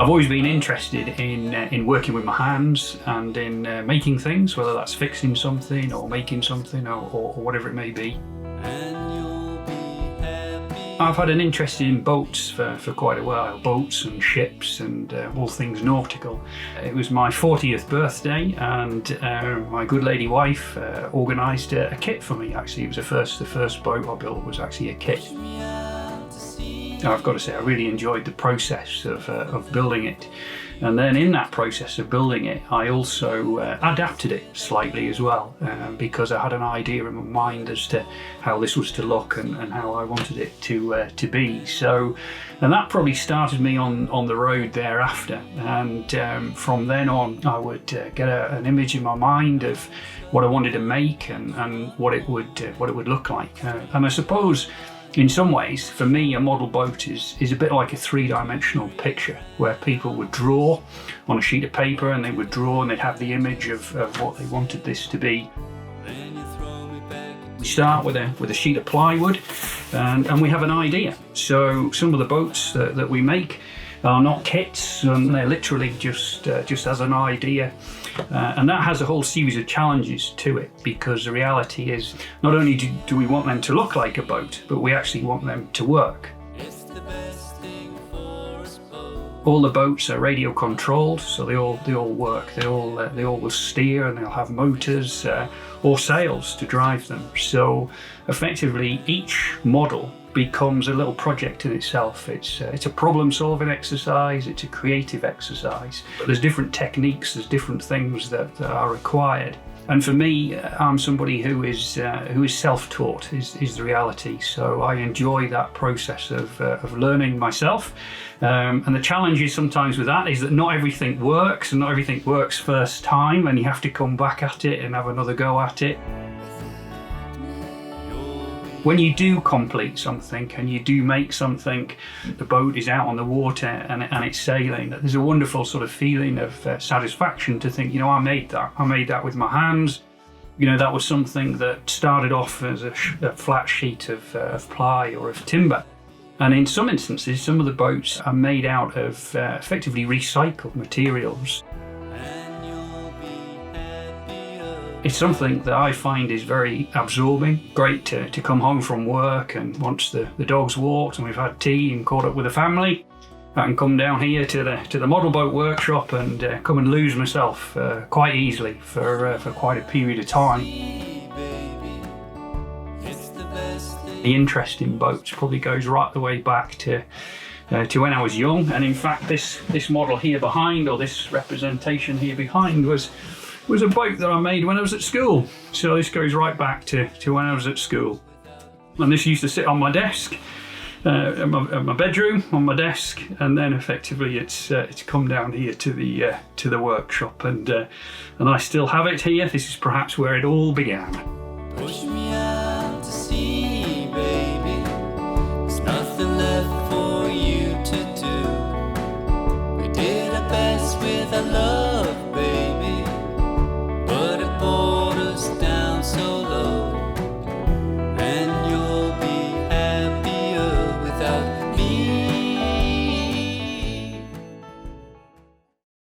I've always been interested in working with my hands and in making things, whether that's fixing something or making something or whatever it may be. I've had an interest in boats for quite a while, boats and ships and all things nautical. It was my 40th birthday and my good lady wife organised a kit for me. Actually, it was the first boat I built was actually a kit. I've got to say, I really enjoyed the process of building it. And then in that process of building it, I also adapted it slightly as well, because I had an idea in my mind as to how this was to look and how I wanted it to be. So, and that probably started me on the road thereafter. And from then on, I would get an image in my mind of what I wanted to make and what it would look like. And I suppose, in some ways, for me, a model boat is a bit like a three-dimensional picture where people would draw on a sheet of paper and they would draw and they'd have the image of what they wanted this to be. We start with a sheet of plywood and we have an idea. So some of the boats that we make are not kits, and they're literally just as an idea. And that has a whole series of challenges to it, because the reality is not only do we want them to look like a boat, but we actually want them to work. All the boats are radio controlled, so they all work. They all will steer, and they'll have motors or sails to drive them. So effectively, each model becomes a little project in itself. It's a problem-solving exercise. It's a creative exercise. But there's different techniques. There's different things that are required. And for me, I'm somebody who is self-taught. Is the reality. So I enjoy that process of learning myself. And the challenge is sometimes with that is that not everything works, and not everything works first time, and you have to come back at it and have another go at it. When you do complete something and you do make something, the boat is out on the water and it's sailing, there's a wonderful sort of feeling of satisfaction to think, I made that. I made that with my hands. That was something that started off as a flat sheet of ply or of timber. And in some instances, some of the boats are made out of effectively recycled materials. It's something that I find is very absorbing. Great to come home from work, and once the dog's walked and we've had tea and caught up with the family, I can come down here to the model boat workshop and come and lose myself quite easily for quite a period of time. The interest in boats probably goes right the way back to when I was young, and in fact this model here behind, or this representation here behind, was a boat that I made when I was at school. So this goes right back to when I was at school. And this used to sit on my desk, in my bedroom, on my desk, and then effectively it's come down here to the workshop, and I still have it here. This is perhaps where it all began. Push me out to sea, baby. There's nothing left for you to do. We did our best with our love.